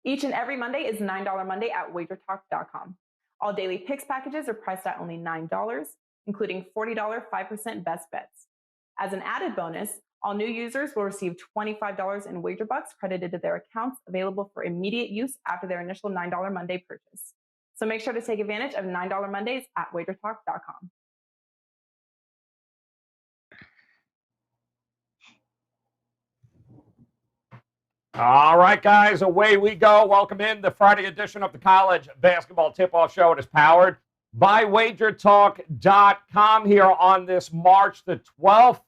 Each and every Monday is $9 Monday at WagerTalk.com. All daily picks packages are priced at only $9, including $40 5% best bets. As an added bonus, all new users will receive $25 in wager bucks credited to their accounts, available for immediate use after their initial $9 Monday purchase. So make sure to take advantage of $9 Mondays at WagerTalk.com. All right, guys, away we go. Welcome in the Friday edition of the College Basketball Tip-Off Show. It is powered by WagerTalk.com here on this March the 12th.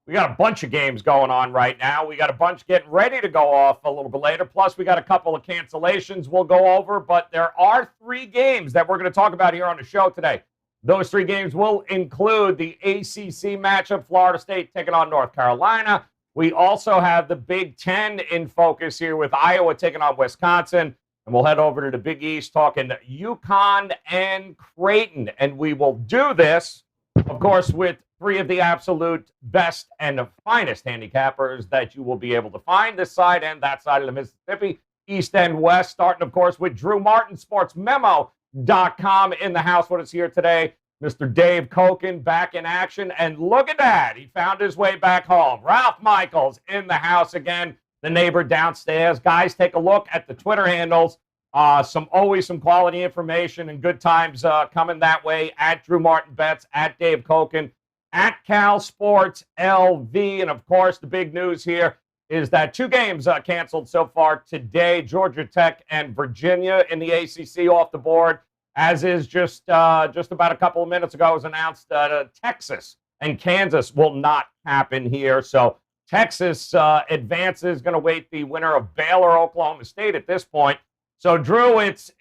We got a bunch of games going on right now. We got a bunch getting ready to go off a little bit later. Plus, we got a couple of cancellations we'll go over. But there are 3 games that we're going to talk about here on the show today. Those 3 games will include the ACC matchup, Florida State taking on North Carolina. We also have the Big Ten in focus here with Iowa taking on Wisconsin. And we'll head over to the Big East talking UConn and Creighton. And we will do this, of course, with 3 of the absolute best and the finest handicappers that you will be able to find this side and that side of the Mississippi, East and West, starting, of course, with Drew Martin, sportsmemo.com in the house with us here today. Mr. Dave Koken back in action, and look at that. He found his way back home. Ralph Michaels in the house again, the neighbor downstairs. Guys, take a look at the Twitter handles. Always some quality information and good times coming that way at Drew Martin Bets, at Dave Koken, at Cal Sports LV. And, of course, the big news here is that 2 games canceled so far today. Georgia Tech and Virginia in the ACC off the board. As is just about a couple of minutes ago, it was announced that Texas and Kansas will not happen here. So Texas advances, going to wait the winner of Baylor, Oklahoma State at this point. So, Drew, it's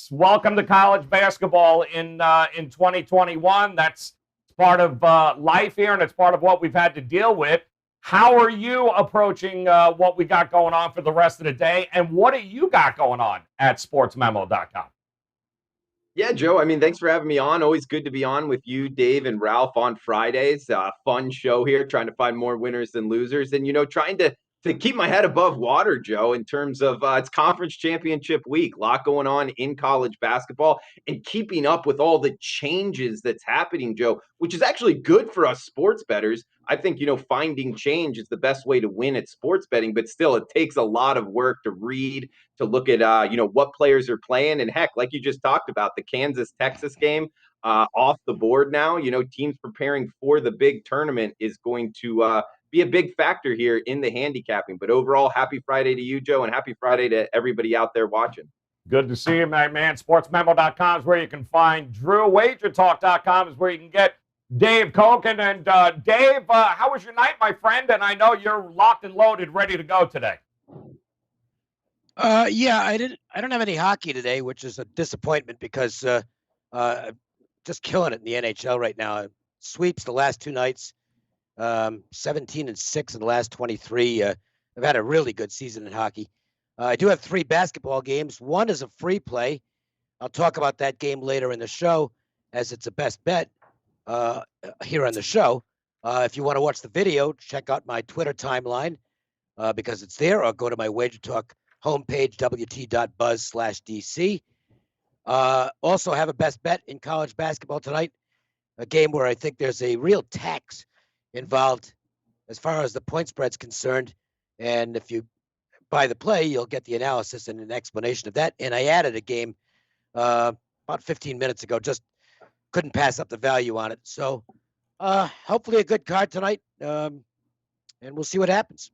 welcome to college basketball in 2021. That's part of life here, and it's part of what we've had to deal with. How are you approaching what we got going on for the rest of the day, and what do you got going on at sportsmemo.com? Yeah, Joe, I mean, thanks for having me on. Always good to be on with you, Dave, and Ralph on Fridays. Fun show here, trying to find more winners than losers. And, trying to keep my head above water, Joe, in terms of it's conference championship week. A lot going on in college basketball and keeping up with all the changes that's happening, Joe, which is actually good for us sports bettors. I think, finding change is the best way to win at sports betting, but still it takes a lot of work to read, to look at, what players are playing. And heck, like you just talked about, the Kansas-Texas game off the board now, teams preparing for the big tournament is going to be a big factor here in the handicapping. But overall, happy Friday to you, Joe, and happy Friday to everybody out there watching. Good to see you, my man. Sportsmemo.com is where you can find Drew. WagerTalk.com is where you can get Dave Koken. And Dave, how was your night, my friend? And I know you're locked and loaded, ready to go today. Yeah, I don't have any hockey today, which is a disappointment because just killing it in the NHL right now. Sweeps the last 2 nights, 17-6 in the last 23. I've had a really good season in hockey. I do have 3 basketball games. One is a free play. I'll talk about that game later in the show, as it's a best bet here on the show. If you want to watch the video, check out my Twitter timeline because it's there, or go to my WagerTalk homepage, wt.buzz/DC. Also have a best bet in college basketball tonight, a game where I think there's a real tax involved as far as the point spread's concerned. And if you buy the play, you'll get the analysis and an explanation of that. And I added a game about 15 minutes ago, just couldn't pass up the value on it. So hopefully a good card tonight, and we'll see what happens.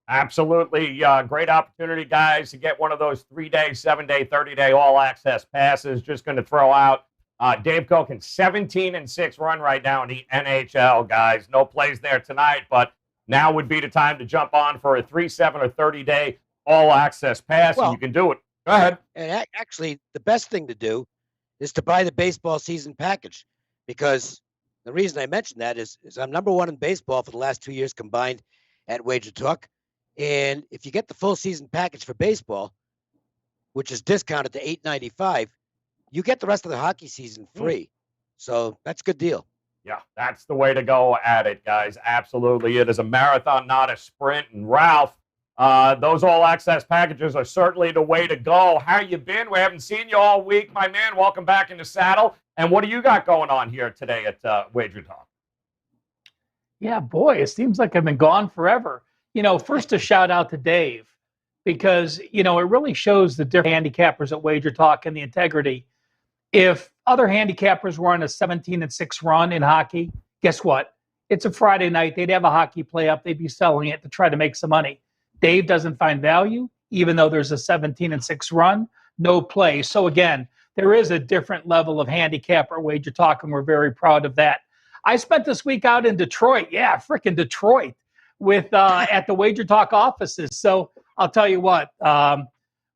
Absolutely. Great opportunity, guys, to get one of those 3-day, 7-day, 30-day all-access passes. Just going to throw out Dave Koken, 17-6 run right now in the NHL, guys. No plays there tonight, but now would be the time to jump on for a 3, 7, or 30-day all-access pass, and you can do it. Go ahead. And actually, the best thing to do is to buy the baseball season package, because the reason I mentioned that is I'm number 1 in baseball for the last 2 years combined at WagerTalk. And if you get the full season package for baseball, which is discounted to $8.95, you get the rest of the hockey season free. So that's a good deal. Yeah, that's the way to go at it, guys. Absolutely. It is a marathon, not a sprint. And Ralph, Those all-access packages are certainly the way to go. How you been? We haven't seen you all week, my man. Welcome back in the saddle. And what do you got going on here today at Wager Talk? Yeah, boy, it seems like I've been gone forever. First a shout out to Dave because, it really shows the different handicappers at Wager Talk and the integrity. If other handicappers were on a 17-6 run in hockey, guess what? It's a Friday night. They'd have a hockey play up. They'd be selling it to try to make some money. Dave doesn't find value, even though there's a 17-6 run, no play. So again, there is a different level of handicapper Wager Talk, and we're very proud of that. I spent this week out in Detroit. Yeah, frickin' Detroit with at the Wager Talk offices. So I'll tell you what,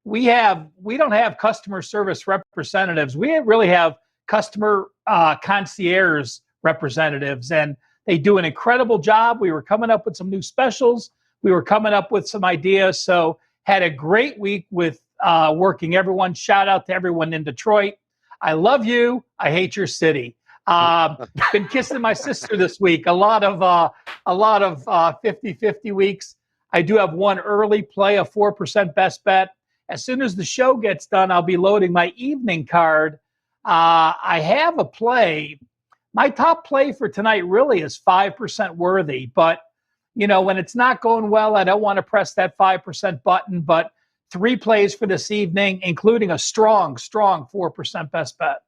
we don't have customer service representatives. We really have customer concierge representatives, and they do an incredible job. We were coming up with some new specials. We were coming up with some ideas. So had a great week with working everyone. Shout out to everyone in Detroit. I love you. I hate your city. Been kissing my sister this week. A lot of 50-50 weeks. I do have one early play, a 4% best bet. As soon as the show gets done, I'll be loading my evening card. I have a play. My top play for tonight really is 5% worthy. But, when it's not going well, I don't want to press that 5% button. But 3 plays for this evening, including a strong 4% best bet.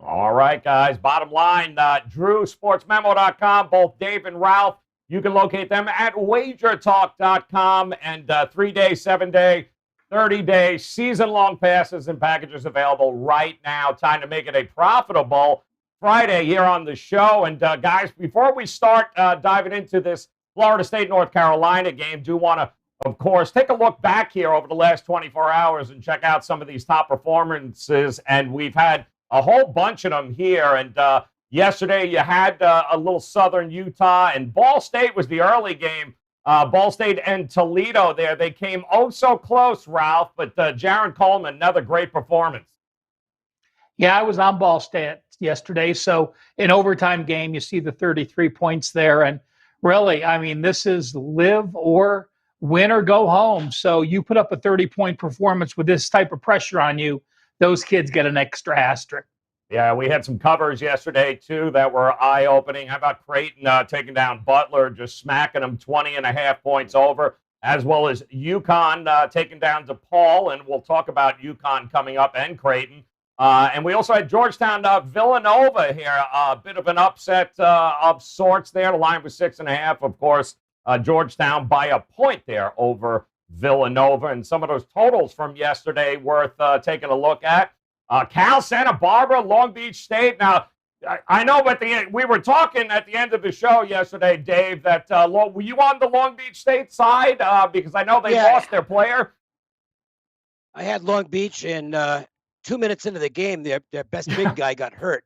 All right, guys. Bottom line, DrewSportsMemo.com, both Dave and Ralph. You can locate them at WagerTalk.com, and 3-day, 7-day, 30-day, season-long passes and packages available right now. Time to make it a profitable Friday here on the show. And, guys, before we start diving into this Florida State-North Carolina game, do want to, of course, take a look back here over the last 24 hours and check out some of these top performances. And we've had a whole bunch of them here. And yesterday you had a little Southern Utah, and Ball State was the early game. Ball State and Toledo there. They came oh so close, Ralph, but Jaron Coleman, another great performance. Yeah, I was on Ball State yesterday. So in overtime game, you see the 33 points there. And really, I mean, this is live or win or go home. So you put up a 30-point performance with this type of pressure on you, those kids get an extra asterisk. Yeah, we had some covers yesterday, too, that were eye-opening. How about Creighton taking down Butler, just smacking them 20.5 points over, as well as UConn taking down DePaul, and we'll talk about UConn coming up and Creighton. And we also had Georgetown Villanova here, a bit of an upset of sorts there. The line was 6.5, of course. Georgetown by a point there over Villanova, and some of those totals from yesterday worth taking a look at. Cal, Santa Barbara, Long Beach State. Now, I know at the end, we were talking at the end of the show yesterday, Dave, that were you on the Long Beach State side? Because I know they lost their player. I had Long Beach, and 2 minutes into the game, their best big guy got hurt.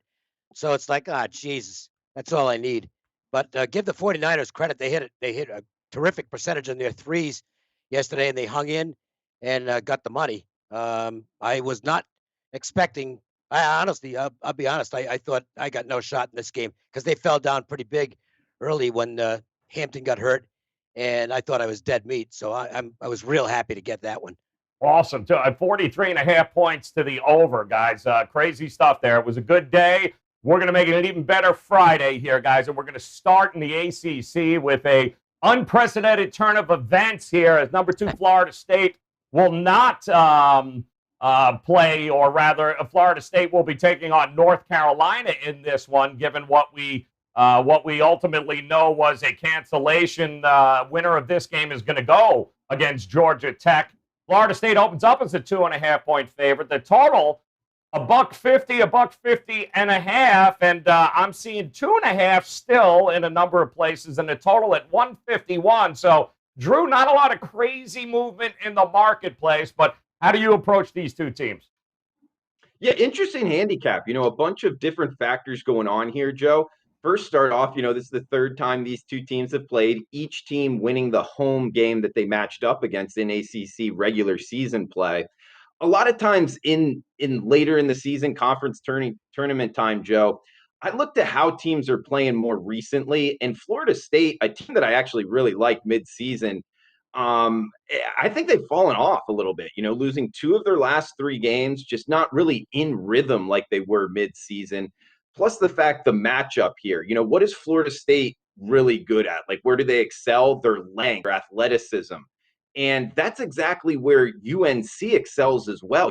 So it's like, Jesus, that's all I need. But give the 49ers credit. They hit a terrific percentage on their threes yesterday, and they hung in and got the money. I was not expecting. Honestly, I'll be honest. I thought I got no shot in this game because they fell down pretty big early when Hampton got hurt, and I thought I was dead meat. So I was real happy to get that one. Awesome. 43.5 points to the over, guys. Crazy stuff there. It was a good day. We're going to make it an even better Friday here, guys, and we're going to start in the ACC with a unprecedented turn of events here as number 2 Florida State will not play, or rather, Florida State will be taking on North Carolina in this one, given what we ultimately know was a cancellation. Winner of this game is going to go against Georgia Tech. Florida State opens up as a 2.5-point favorite. The total, $1.50, $1.50.5, and I'm seeing 2.5 still in a number of places, and the total at 151. So, Drew, not a lot of crazy movement in the marketplace, but how do you approach these two teams? Yeah, interesting handicap. A bunch of different factors going on here, Joe. First, start off, this is the third time these two teams have played, each team winning the home game that they matched up against in ACC regular season play. A lot of times in later in the season, conference tournament time, Joe, I looked at how teams are playing more recently, and Florida State, a team that I actually really like mid-season, I think they've fallen off a little bit, losing 2 of their last 3 games, just not really in rhythm like they were mid-season. Plus the fact the matchup here, what is Florida State really good at? Like, where do they excel? Their length, their athleticism. And that's exactly where UNC excels as well.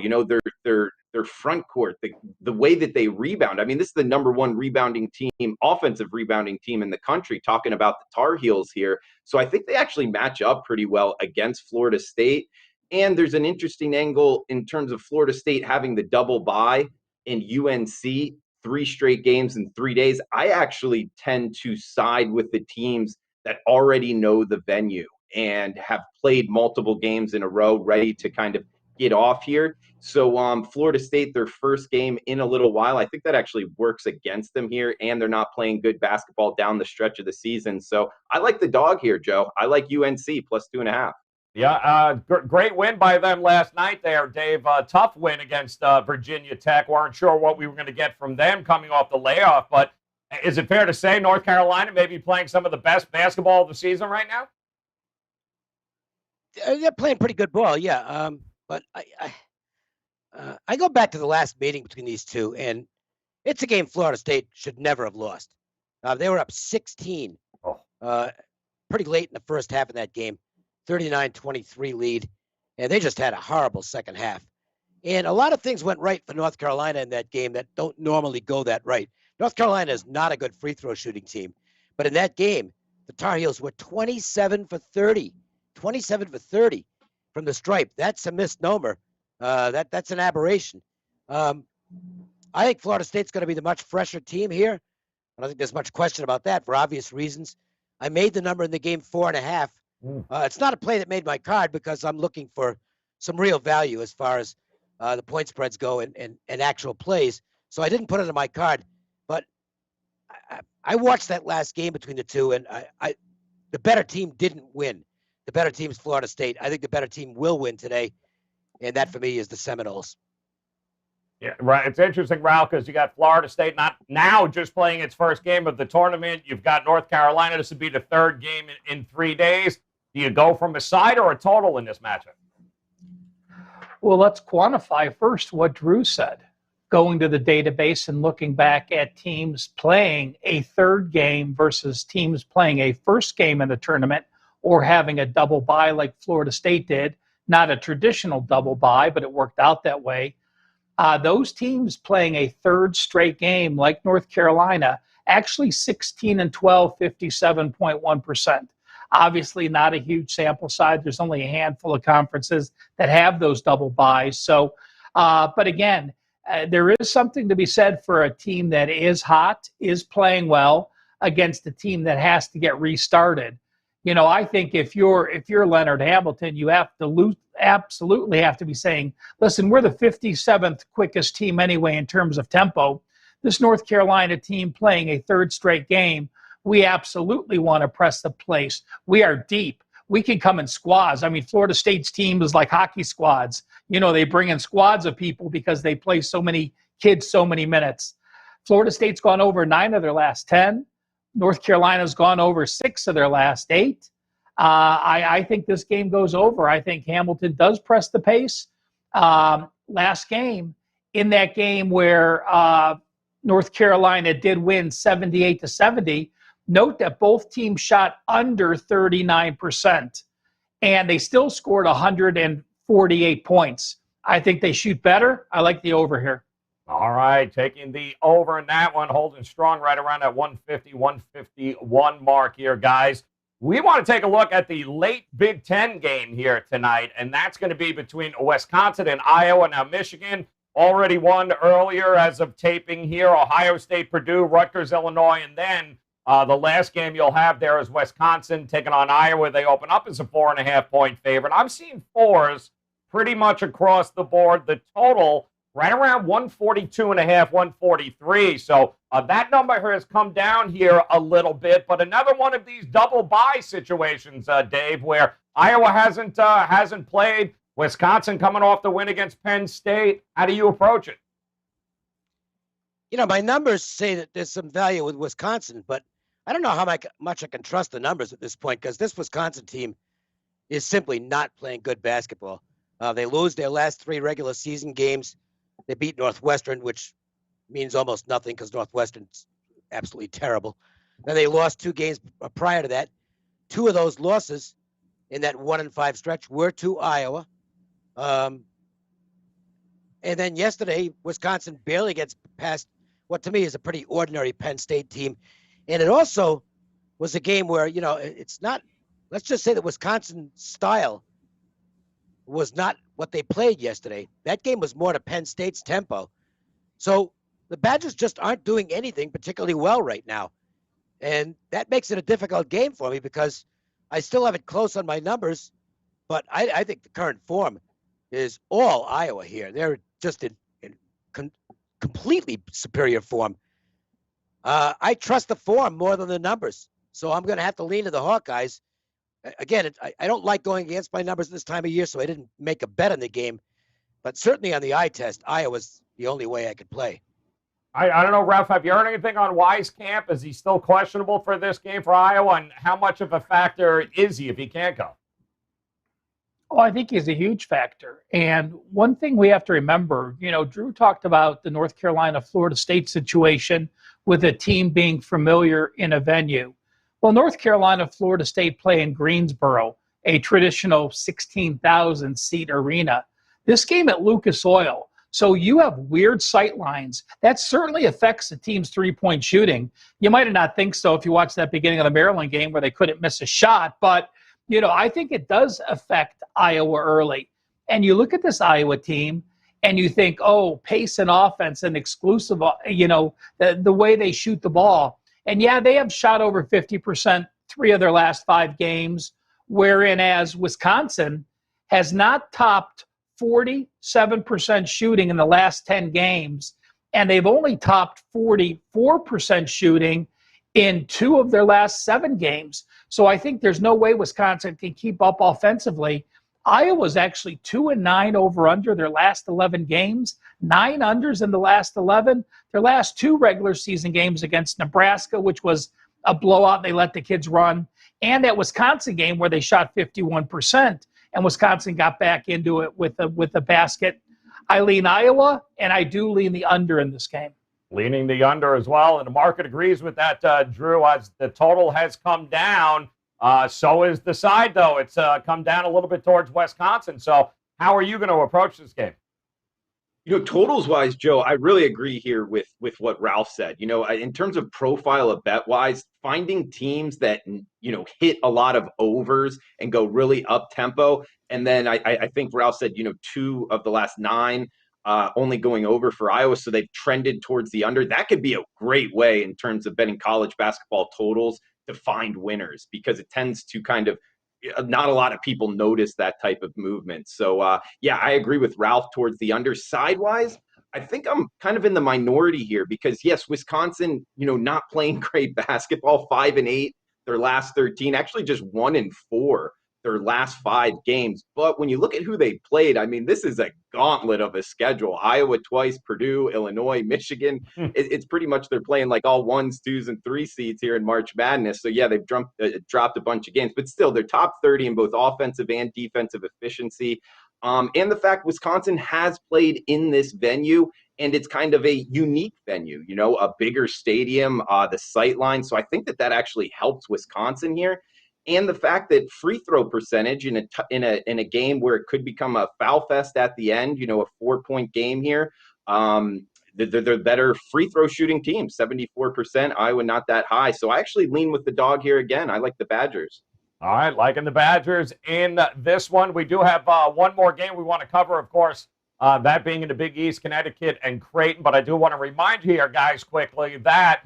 Their front court, the way that they rebound. I mean, this is the number 1 rebounding team, offensive rebounding team in the country, talking about the Tar Heels here. So I think they actually match up pretty well against Florida State. And there's an interesting angle in terms of Florida State having the double bye in UNC, 3 straight games in 3 days. I actually tend to side with the teams that already know the venue and have played multiple games in a row, ready to kind of get off here. So Florida State, their first game in a little while, I think that actually works against them here, and they're not playing good basketball down the stretch of the season. So I like the dog here, Joe. I like UNC plus 2.5. Yeah, great win by them last night there, Dave. Tough win against Virginia Tech. Weren't sure what we were going to get from them coming off the layoff, but is it fair to say North Carolina may be playing some of the best basketball of the season right now? They're playing pretty good ball, yeah. But I go back to the last meeting between these two, and it's a game Florida State should never have lost. They were up 16 pretty late in the first half of that game, 39-23 lead, and they just had a horrible second half. And a lot of things went right for North Carolina in that game that don't normally go that right. North Carolina is not a good free throw shooting team, but in that game, the Tar Heels were 27 for 30. 27 for 30 from the stripe. That's a misnomer. That's an aberration. I think Florida State's going to be the much fresher team here. I don't think there's much question about that for obvious reasons. I made the number in the game 4.5. It's not a play that made my card because I'm looking for some real value as far as the point spreads go and actual plays. So I didn't put it on my card. But I watched that last game between the two, and the better team didn't win. The better team is Florida State. I think the better team will win today, and that for me is the Seminoles. Yeah, right. It's interesting, Ralph, because you got Florida State not now just playing its first game of the tournament. You've got North Carolina. This would be the 3rd game in 3 days. Do you go from a side or a total in this matchup? Well, let's quantify first what Drew said. Going to the database and looking back at teams playing a 3rd game versus teams playing a first game in the tournament, or having a double bye like Florida State did. Not a traditional double bye, but it worked out that way. Those teams playing a 3rd straight game like North Carolina, actually 16-12, 57.1%. Obviously not a huge sample size. There's only a handful of conferences that have those double byes. So, but again, there is something to be said for a team that is hot, is playing well against a team that has to get restarted. I think if you're Leonard Hamilton, you absolutely have to be saying, listen, we're the 57th quickest team anyway in terms of tempo. This North Carolina team playing a 3rd straight game, we absolutely want to press the place. We are deep. We can come in squads. I mean, Florida State's team is like hockey squads. They bring in squads of people because they play so many kids so many minutes. Florida State's gone over 9 of their last 10. North Carolina's gone over 6 of their last 8. I think this game goes over. I think Hamilton does press the pace. Last game, in that game where North Carolina did win 78-70, note that both teams shot under 39%, and they still scored 148 points. I think they shoot better. I like the over here. All right, taking the over in that one, holding strong right around that 150, 151 mark here, guys. We want to take a look at the late Big Ten game here tonight, and that's going to be between Wisconsin and Iowa. Now, Michigan already won earlier as of taping here. Ohio State, Purdue, Rutgers, Illinois, and then the last game you'll have there is Wisconsin taking on Iowa. They open up as a 4.5-point favorite. I'm seeing 4s pretty much across the board. The total right around 142.5, 143. So that number has come down here a little bit, but another one of these double bye situations, Dave, where Iowa hasn't played, Wisconsin coming off the win against Penn State. How do you approach it? My numbers say that there's some value with Wisconsin, but I don't know how much I can trust the numbers at this point because this Wisconsin team is simply not playing good basketball. They lose their last 3 regular season games. They beat Northwestern, which means almost nothing because Northwestern's absolutely terrible. Then they lost 2 games prior to that. 2 of those losses in that 1-5 stretch were to Iowa. And then yesterday, Wisconsin barely gets past what to me is a pretty ordinary Penn State team. And it also was a game where, it's not, let's just say that Wisconsin style was not what they played yesterday. That game was more to Penn State's tempo. So the Badgers just aren't doing anything particularly well right now. And that makes it a difficult game for me because I still have it close on my numbers, but I think the current form is all Iowa here. They're just in completely superior form. I trust the form more than the numbers, so I'm going to have to lean to the Hawkeyes. Again, I don't like going against my numbers this time of year, so I didn't make a bet on the game. But certainly on the eye test, Iowa's the only way I could play. I don't know, Ralph, have you heard anything on Wieskamp? Is he still questionable for this game for Iowa? And how much of a factor is he if he can't go? Oh, I think he's a huge factor. And one thing we have to remember, Drew talked about the North Carolina-Florida State situation with a team being familiar in a venue. Well, North Carolina-Florida State play in Greensboro, a traditional 16,000-seat arena. This game at Lucas Oil. So you have weird sight lines. That certainly affects the team's three-point shooting. You might not think so if you watch that beginning of the Maryland game where they couldn't miss a shot, but I think it does affect Iowa early. And you look at this Iowa team and you think, oh, pace and offense and exclusive, the way they shoot the ball. And yeah, they have shot over 50% 3 of their last 5 games, wherein as Wisconsin has not topped 47% shooting in the last 10 games, and they've only topped 44% shooting in 2 of their last 7 games. So I think there's no way Wisconsin can keep up offensively. Iowa's actually 2-9 over under their last 11 games, 9 unders in the last 11. Their last 2 regular season games against Nebraska, which was a blowout, they let the kids run, and that Wisconsin game where they shot 51%, and Wisconsin got back into it with a basket. I lean Iowa, and I do lean the under in this game. Leaning the under as well, and the market agrees with that, Drew, as the total has come down. So is the side, though. It's come down a little bit towards Wisconsin. So how are you going to approach this game? Totals-wise, Joe, I really agree here with what Ralph said. In terms of profile of bet-wise, finding teams that, hit a lot of overs and go really up-tempo. And then I think Ralph said, 2 of the last 9 only going over for Iowa, so they've trended towards the under. That could be a great way in terms of betting college basketball totals to find winners, because it tends to kind of not a lot of people notice that type of movement. So, I agree with Ralph towards the under. Sidewise, I think I'm kind of in the minority here because, yes, Wisconsin, not playing great basketball, 5-8, their last 13, actually just 1-4. Their last 5 games. But when you look at who they played, I mean, this is a gauntlet of a schedule. Iowa twice, Purdue, Illinois, Michigan. It's pretty much they're playing like all 1s, 2s, and 3 seeds here in March Madness. So, yeah, they've dropped a bunch of games. But still, they're top 30 in both offensive and defensive efficiency. And the fact Wisconsin has played in this venue, and it's kind of a unique venue, a bigger stadium, the sight line. So I think that actually helps Wisconsin here. And the fact that free throw percentage in a game where it could become a foul fest at the end, a 4-point game here, they're better free throw shooting team, 74%. Iowa not that high. So I actually lean with the dog here again. I like the Badgers. All right, liking the Badgers in this one. We do have one more game we want to cover, of course, that being in the Big East, Connecticut and Creighton. But I do want to remind you here, guys, quickly that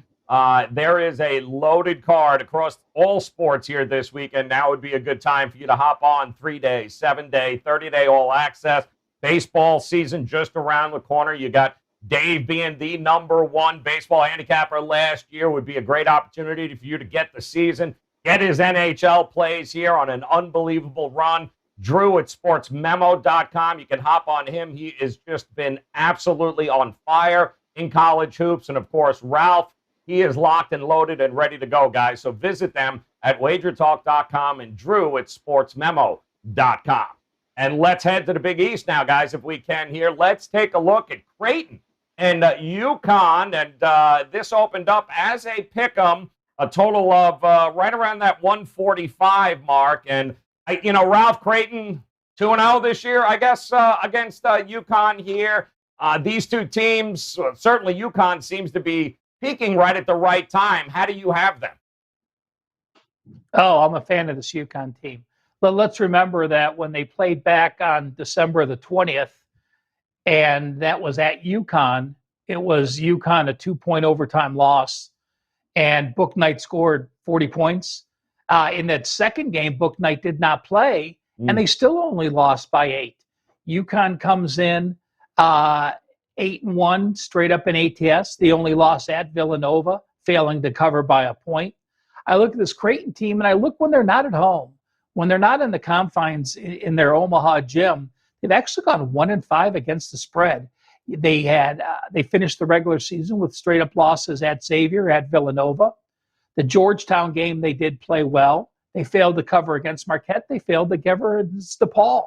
there is a loaded card across all sports here this week, and now would be a good time for you to hop on 3-day, 7-day, 30-day all access. Baseball season just around the corner. You got Dave being the #1 baseball handicapper last year. Would be a great opportunity for you to get the season, get his NHL plays here on an unbelievable run. Drew at sportsmemo.com. You can hop on him. He has just been absolutely on fire in college hoops. And, of course, Ralph, he is locked and loaded and ready to go, guys. So visit them at WagerTalk.com and Drew at sportsmemo.com. WagerTalk.com. And let's head to the Big East now, guys, if we can here. Let's take a look at Creighton and UConn. And this opened up as a pick'em, a total of right around that 145 mark. And, Ralph, Creighton 2-0 this year, I guess, against UConn here. These two teams, certainly UConn seems to be peaking right at the right time. How do you have them? Oh, I'm a fan of this UConn team. But let's remember that when they played back on December the 20th, and that was at UConn, it was UConn a 2-point overtime loss, and Book Knight scored 40 points. In that second game, Book Knight did not play, and they still only lost by 8. UConn comes in 8-1 straight up in ATS. The only loss at Villanova, failing to cover by a point. I look at this Creighton team, and I look when they're not at home. When they're not in the confines in their Omaha gym, they've actually gone 1-5 against the spread. They finished the regular season with straight up losses at Xavier, at Villanova. The Georgetown game, they did play well. They failed to cover against Marquette. They failed to cover against DePaul.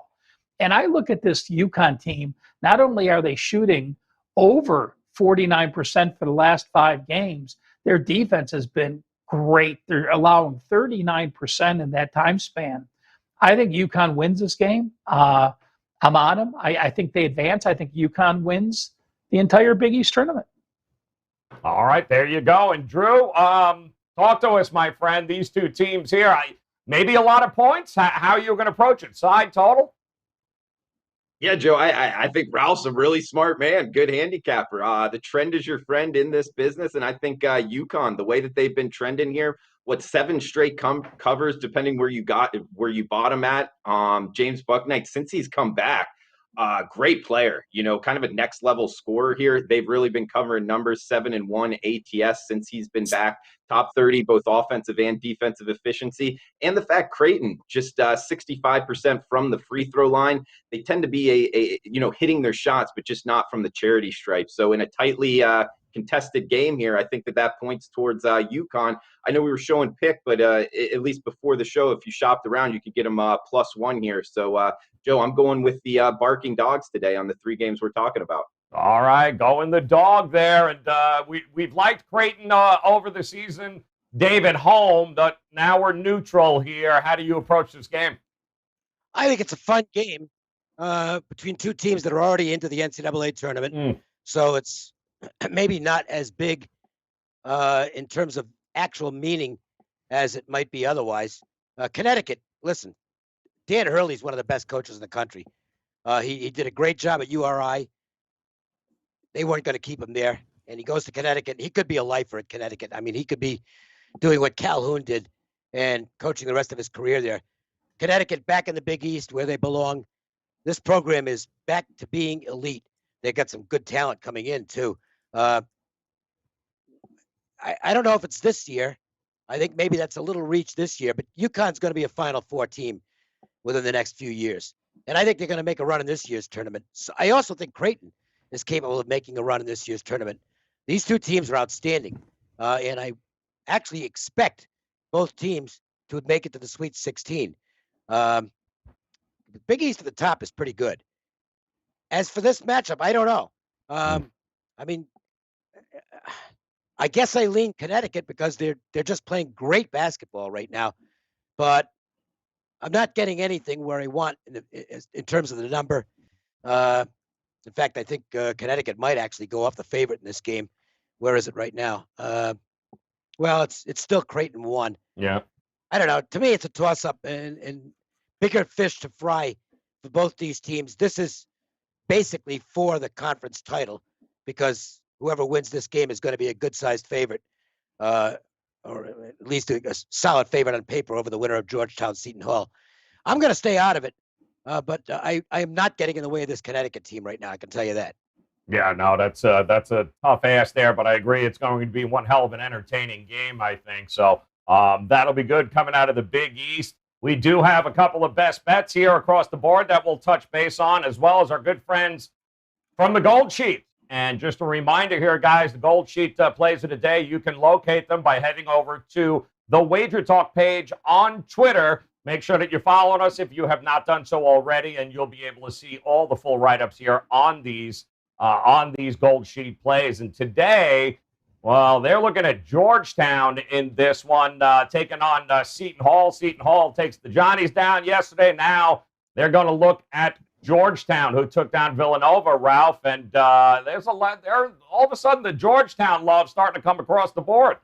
And I look at this UConn team, not only are they shooting over 49% for the last 5 games, their defense has been great. They're allowing 39% in that time span. I think UConn wins this game. I'm on them. I think they advance. I think UConn wins the entire Big East tournament. All right, there you go. And Drew, talk to us, my friend. These two teams here, maybe a lot of points. How are you going to approach it? Side total? Yeah, Joe, I think Ralph's a really smart man, good handicapper. The trend is your friend in this business, and I think UConn, the way that they've been trending here, 7 straight covers, depending where you bought him at. James Bucknight, since he's come back, great player, kind of a next level scorer here. They've really been covering numbers, 7-1 ATS since he's been back. Top 30, both offensive and defensive efficiency. And the fact Creighton, just 65% from the free throw line. They tend to be hitting their shots, but just not from the charity stripe. So in a tightly contested game here, I think that points towards UConn. I know we were showing pick, but at least before the show, if you shopped around, you could get them +1 here. So, Joe, I'm going with the barking dogs today on the 3 games we're talking about. All right, going the dog there. And we've liked Creighton over the season. Dave at home, but now we're neutral here. How do you approach this game? I think it's a fun game between two teams that are already into the NCAA tournament. So it's maybe not as big in terms of actual meaning as it might be otherwise. Connecticut, listen, Dan Hurley's one of the best coaches in the country. He did a great job at URI. They weren't going to keep him there. And he goes to Connecticut. He could be a lifer at Connecticut. I mean, he could be doing what Calhoun did and coaching the rest of his career there. Connecticut back in the Big East where they belong. This program is back to being elite. They got some good talent coming in, too. I don't know if it's this year. I think maybe that's a little reach this year, but UConn's going to be a Final Four team within the next few years. And I think they're going to make a run in this year's tournament. So I also think Creighton is capable of making a run in this year's tournament. These two teams are outstanding. And I actually expect both teams to make it to the Sweet 16. The Big East at the top is pretty good. As for this matchup, I don't know. I mean, I guess I lean Connecticut because they're just playing great basketball right now. But I'm not getting anything where I want in terms of the number. In fact, I think Connecticut might actually go off the favorite in this game. Where is it right now? Well, it's still Creighton 1. Yeah. I don't know. To me, it's a toss-up and bigger fish to fry for both these teams. This is basically for the conference title because whoever wins this game is going to be a good-sized favorite, or at least a solid favorite on paper over the winner of Georgetown Seton Hall. I'm going to stay out of it, but I am not getting in the way of this Connecticut team right now. I can tell you that. Yeah, no, that's a tough ask there, but I agree it's going to be one hell of an entertaining game, I think. So that'll be good coming out of the Big East. We do have a couple of best bets here across the board that we'll touch base on, as well as our good friends from the Gold Sheet. And just a reminder here, guys, the Gold Sheet plays of the day. You can locate them by heading over to the Wager Talk page on Twitter. Make sure that you're following us if you have not done so already, and you'll be able to see all the full write-ups here on these Gold Sheet plays. And today, well, they're looking at Georgetown in this one, taking on Seton Hall. Seton Hall takes the Johnnies down yesterday. Now they're going to look at Georgetown, who took down Villanova, Ralph. And there's a lot there. All of a sudden, the Georgetown love starting to come across the board.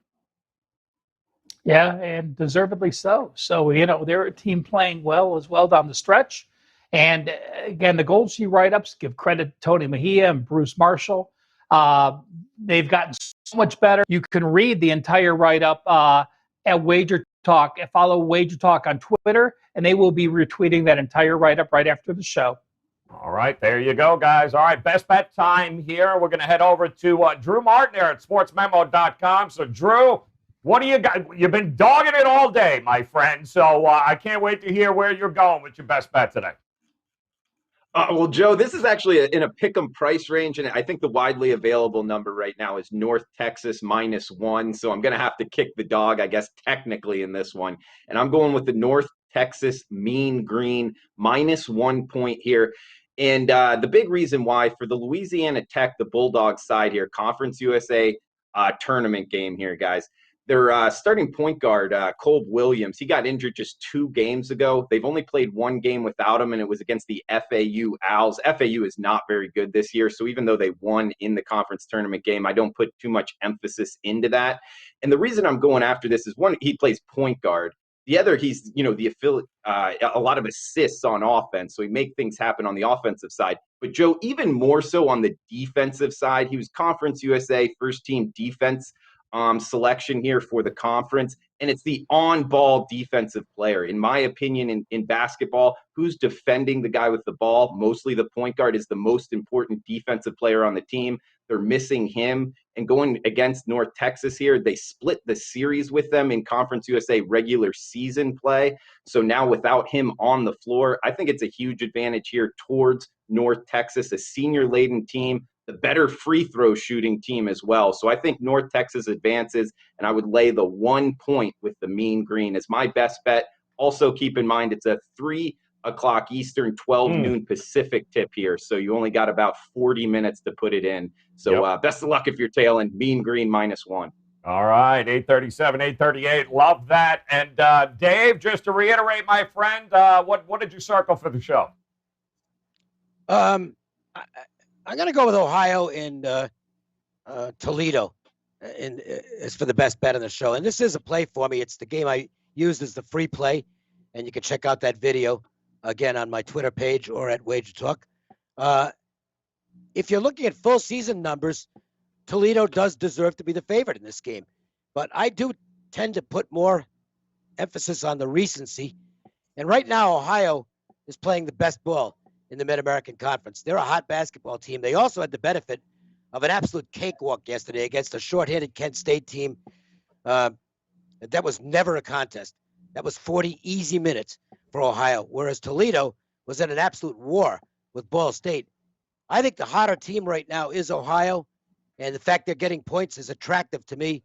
Yeah, and deservedly so. So, they're a team playing well as well down the stretch. And again, the Gold Sheet write-ups give credit to Tony Mejia and Bruce Marshall. They've gotten so much better. You can read the entire write-up at Wager Talk. Follow Wager Talk on Twitter, and they will be retweeting that entire write-up right after the show. All right, there you go, guys. All right, best bet time here. We're going to head over to Drew Martin there at sportsmemo.com. So, Drew, what do you got? You've been dogging it all day, my friend. So I can't wait to hear where you're going with your best bet today. Well, Joe, this is actually in a pick'em price range, and I think the widely available number right now is North Texas -1. So I'm going to have to kick the dog, I guess, technically in this one. And I'm going with the North Texas Mean Green -1 point here. And the big reason why for the Louisiana Tech, the Bulldogs side here, Conference USA tournament game here, guys. Their starting point guard, Kolb Williams, he got injured just 2 games ago. They've only played 1 game without him, and it was against the FAU Owls. FAU is not very good this year, so even though they won in the conference tournament game, I don't put too much emphasis into that. And the reason I'm going after this is, one, he plays point guard. The other, he's, the affiliate, a lot of assists on offense, so he makes things happen on the offensive side. But, Joe, even more so on the defensive side, he was Conference USA first-team defense selection here for the conference, and it's the on-ball defensive player. In my opinion, in basketball, who's defending the guy with the ball? Mostly the point guard is the most important defensive player on the team. They're missing him. And going against North Texas here, they split the series with them in Conference USA regular season play. So now without him on the floor, I think it's a huge advantage here towards North Texas, a senior-laden team, the better free throw shooting team as well. So I think North Texas advances, and I would lay the 1 point with the Mean Green as my best bet. Also keep in mind it's a 3 o'clock Eastern, 12 noon Pacific tip here. So you only got about 40 minutes to put it in. So best of luck if you're tailing Mean Green -1. All right, 837, 838. Love that. And Dave, just to reiterate, my friend, what did you circle for the show? I'm going to go with Ohio and Toledo is for the best bet on the show. And this is a play for me. It's the game I used as the free play. And you can check out that video, again, on my Twitter page or at Wager Talk. If you're looking at full season numbers, Toledo does deserve to be the favorite in this game. But I do tend to put more emphasis on the recency. And right now, Ohio is playing the best ball in the Mid-American Conference. They're a hot basketball team. They also had the benefit of an absolute cakewalk yesterday against a shorthanded Kent State team. That was never a contest. That was 40 easy minutes for Ohio, whereas Toledo was in an absolute war with Ball State. I think the hotter team right now is Ohio, and the fact they're getting points is attractive to me.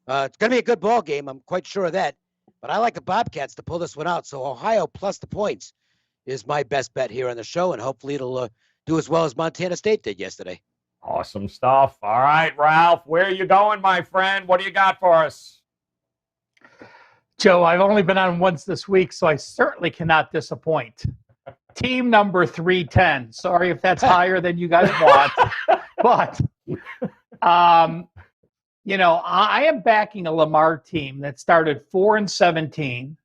It's going to be a good ball game. I'm quite sure of that. But I like the Bobcats to pull this one out. So Ohio plus the points is my best bet here on the show, and hopefully it'll do as well as Montana State did yesterday. Awesome stuff. All right, Ralph, where are you going, my friend? What do you got for us? Joe, I've only been on once this week, so I certainly cannot disappoint. Team number 310. Sorry if that's higher than you guys want. But, I am backing a Lamar team that started 4-17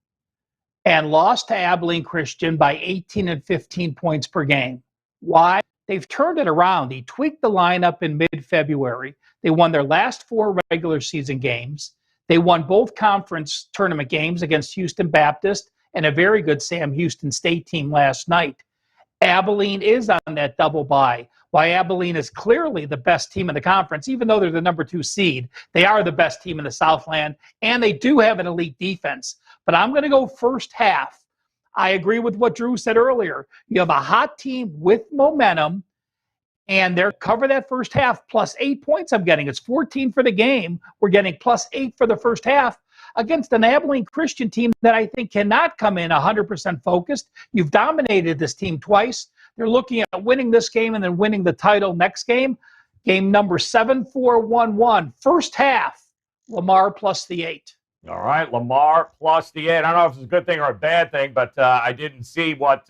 and lost to Abilene Christian by 18 and 15 points per game. Why? They've turned it around. They tweaked the lineup in mid-February. They won their last 4 regular season games. They won both conference tournament games against Houston Baptist and a very good Sam Houston State team last night. Abilene is on that double bye. Why Abilene is clearly the best team in the conference, even though they're the number 2 seed. They are the best team in the Southland, and they do have an elite defense. But I'm going to go first half. I agree with what Drew said earlier. You have a hot team with momentum, and they're cover that first half plus 8 points I'm getting. It's 14 for the game. We're getting plus 8 for the first half against an Abilene Christian team that I think cannot come in 100% focused. You've dominated this team twice. They're looking at winning this game and then winning the title next game. Game number 7-4-1-1. First half, Lamar plus the 8. All right, Lamar plus the 8. I don't know if it's a good thing or a bad thing, but I didn't see what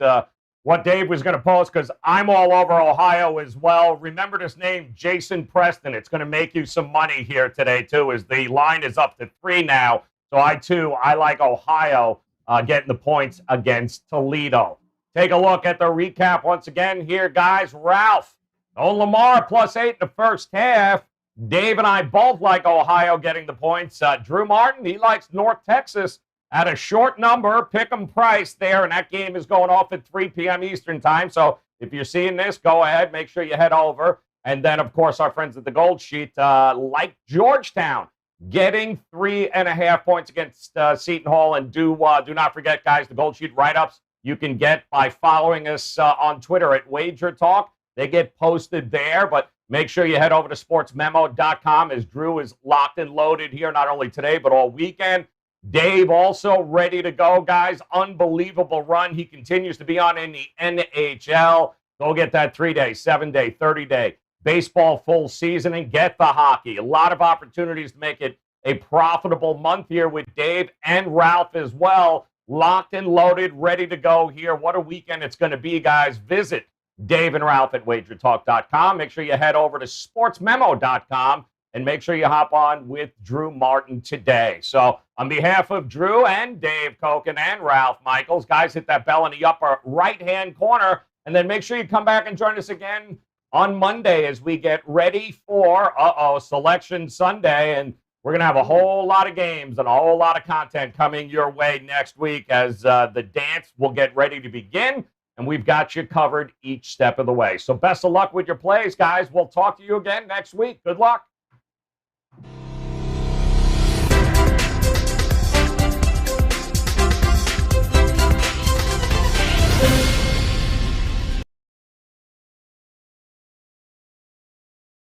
Dave was going to post because I'm all over Ohio as well. Remember this name, Jason Preston. It's going to make you some money here today, too, as the line is up to 3 now. So I like Ohio getting the points against Toledo. Take a look at the recap once again here, guys. Ralph, Lamar plus 8 in the first half. Dave and I both like Ohio getting the points. Drew Martin, he likes North Texas at a short number. Pick 'em price there, and that game is going off at 3 p.m. Eastern time. So if you're seeing this, go ahead. Make sure you head over. And then, of course, our friends at the Gold Sheet like Georgetown getting 3.5 points against Seton Hall. And do not forget, guys, the Gold Sheet write-ups you can get by following us on Twitter at WagerTalk. They get posted there, but make sure you head over to sportsmemo.com as Drew is locked and loaded here, not only today, but all weekend. Dave also ready to go, guys. Unbelievable run. He continues to be on in the NHL. Go get that 3-day, 7-day, 30-day baseball full season and get the hockey. A lot of opportunities to make it a profitable month here with Dave and Ralph as well. Locked and loaded, ready to go here. What a weekend it's going to be, guys. Visit Dave and Ralph at WagerTalk.com. Make sure you head over to SportsMemo.com and make sure you hop on with Drew Martin today. So on behalf of Drew and Dave Koken and Ralph Michaels, guys, hit that bell in the upper right-hand corner, and then make sure you come back and join us again on Monday as we get ready for, Selection Sunday, and we're going to have a whole lot of games and a whole lot of content coming your way next week as the dance will get ready to begin. And we've got you covered each step of the way. So best of luck with your plays, guys. We'll talk to you again next week. Good luck.